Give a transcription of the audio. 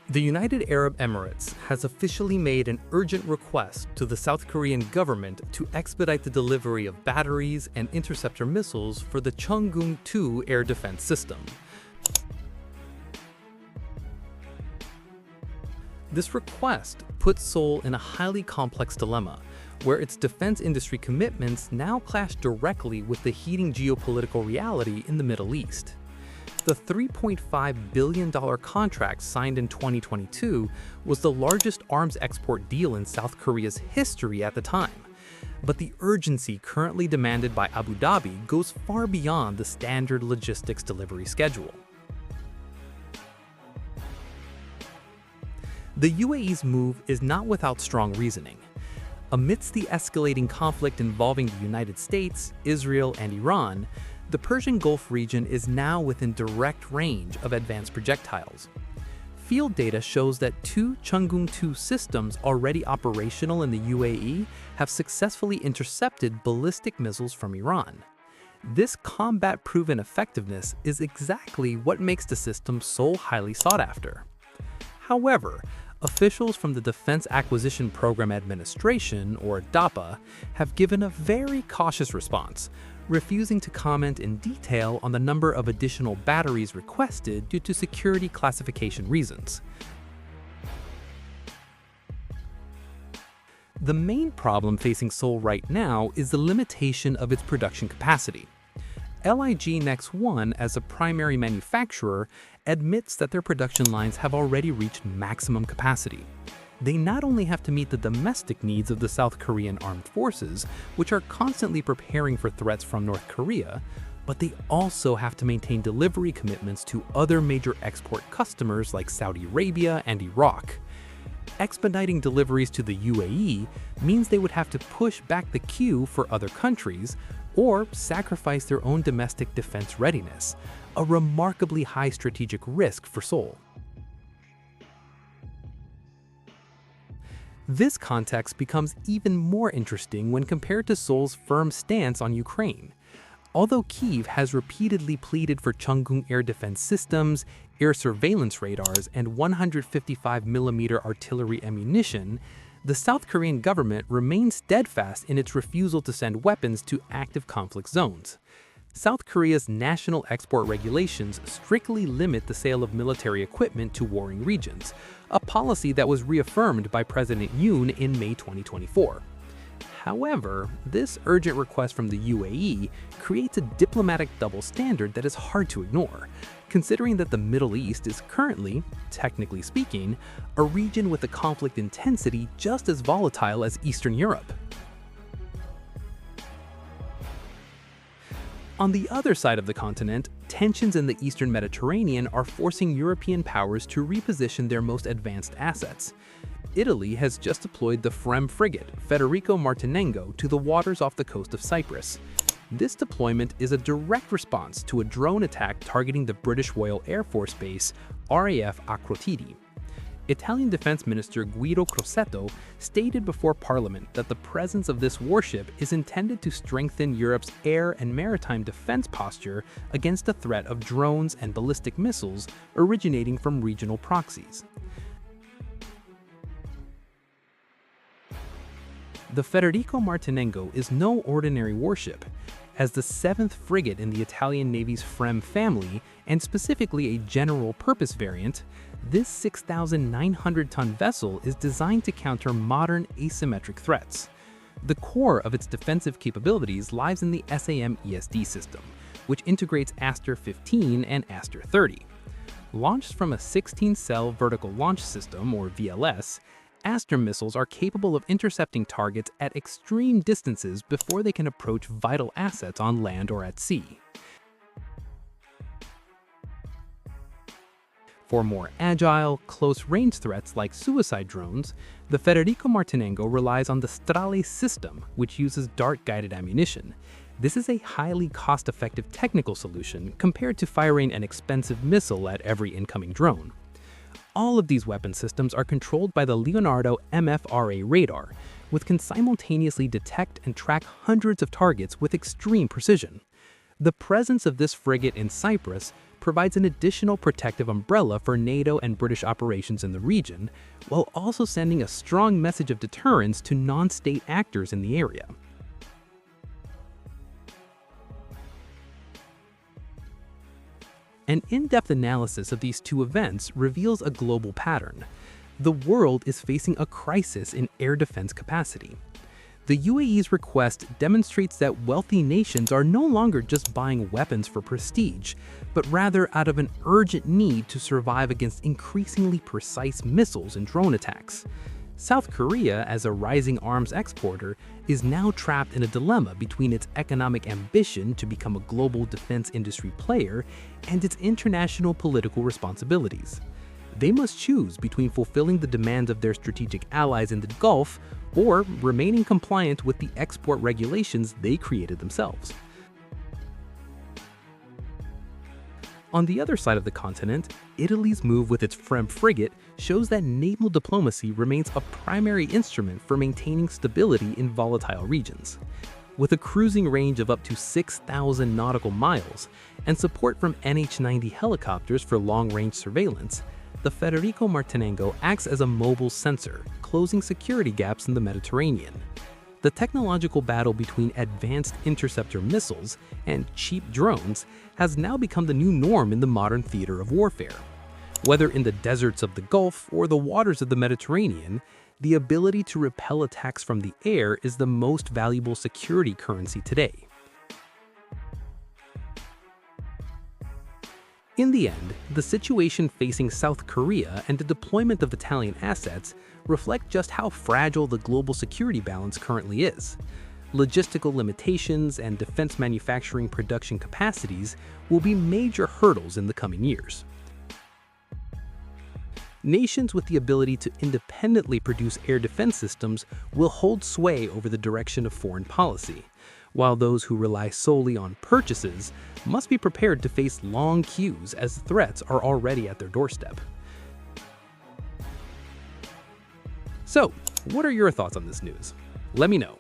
The United Arab Emirates has officially made an urgent request to the South Korean government to expedite the delivery of batteries and interceptor missiles for the Cheongung-II air defense system. This request puts Seoul in a highly complex dilemma, where its defense industry commitments now clash directly with the heating geopolitical reality in the Middle East. The $3.5 billion contract signed in 2022 was the largest arms export deal in South Korea's history at the time. But the urgency currently demanded by Abu Dhabi goes far beyond the standard logistics delivery schedule. The UAE's move is not without strong reasoning. Amidst the escalating conflict involving the United States, Israel, and Iran, the Persian Gulf region is now within direct range of advanced projectiles. Field data shows that two Cheongung-II systems already operational in the UAE have successfully intercepted ballistic missiles from Iran. This combat-proven effectiveness is exactly what makes the system so highly sought after. However, officials from the Defense Acquisition Program Administration, or DAPA, have given a very cautious response, refusing to comment in detail on the number of additional batteries requested due to security classification reasons. The main problem facing Seoul right now is the limitation of its production capacity. LIG Next 1, as a primary manufacturer, admits that their production lines have already reached maximum capacity. They not only have to meet the domestic needs of the South Korean armed forces, which are constantly preparing for threats from North Korea, but they also have to maintain delivery commitments to other major export customers like Saudi Arabia and Iraq. Expediting deliveries to the UAE means they would have to push back the queue for other countries or sacrifice their own domestic defense readiness, a remarkably high strategic risk for Seoul. This context becomes even more interesting when compared to Seoul's firm stance on Ukraine. Although Kyiv has repeatedly pleaded for Cheongung air defense systems, air surveillance radars, and 155mm artillery ammunition, the South Korean government remains steadfast in its refusal to send weapons to active conflict zones. South Korea's national export regulations strictly limit the sale of military equipment to warring regions, a policy that was reaffirmed by President Yoon in May 2024. However, this urgent request from the UAE creates a diplomatic double standard that is hard to ignore, considering that the Middle East is currently, technically speaking, a region with a conflict intensity just as volatile as Eastern Europe. On the other side of the continent, tensions in the Eastern Mediterranean are forcing European powers to reposition their most advanced assets. Italy has just deployed the FREMM frigate, Federico Martinengo, to the waters off the coast of Cyprus. This deployment is a direct response to a drone attack targeting the British Royal Air Force Base, RAF Akrotiri. Italian Defense Minister Guido Crosetto stated before Parliament that the presence of this warship is intended to strengthen Europe's air and maritime defense posture against the threat of drones and ballistic missiles originating from regional proxies. The Federico Martinengo is no ordinary warship. As the seventh frigate in the Italian Navy's FREMM family, and specifically a general-purpose variant, this 6,900-ton vessel is designed to counter modern asymmetric threats. The core of its defensive capabilities lies in the SAM-ESD system, which integrates Aster-15 and Aster-30. Launched from a 16-cell vertical launch system, or VLS, Aster missiles are capable of intercepting targets at extreme distances before they can approach vital assets on land or at sea. For more agile, close-range threats like suicide drones, the Federico Martinengo relies on the Strale system, which uses dart-guided ammunition. This is a highly cost-effective technical solution compared to firing an expensive missile at every incoming drone. All of these weapon systems are controlled by the Leonardo MFRA radar, which can simultaneously detect and track hundreds of targets with extreme precision. The presence of this frigate in Cyprus provides an additional protective umbrella for NATO and British operations in the region, while also sending a strong message of deterrence to non-state actors in the area. An in-depth analysis of these two events reveals a global pattern. The world is facing a crisis in air defense capacity. The UAE's request demonstrates that wealthy nations are no longer just buying weapons for prestige, but rather out of an urgent need to survive against increasingly precise missiles and drone attacks. South Korea, as a rising arms exporter, is now trapped in a dilemma between its economic ambition to become a global defense industry player and its international political responsibilities. They must choose between fulfilling the demands of their strategic allies in the Gulf or remaining compliant with the export regulations they created themselves. On the other side of the continent, Italy's move with its FREMM frigate shows that naval diplomacy remains a primary instrument for maintaining stability in volatile regions. With a cruising range of up to 6,000 nautical miles and support from NH-90 helicopters for long-range surveillance, the Federico Martinengo acts as a mobile sensor, closing security gaps in the Mediterranean. The technological battle between advanced interceptor missiles and cheap drones has now become the new norm in the modern theater of warfare. Whether in the deserts of the Gulf or the waters of the Mediterranean, the ability to repel attacks from the air is the most valuable security currency today. In the end, the situation facing South Korea and the deployment of Italian assets reflect just how fragile the global security balance currently is. Logistical limitations and defense manufacturing production capacities will be major hurdles in the coming years. Nations with the ability to independently produce air defense systems will hold sway over the direction of foreign policy, while those who rely solely on purchases must be prepared to face long queues as threats are already at their doorstep. So, what are your thoughts on this news? Let me know.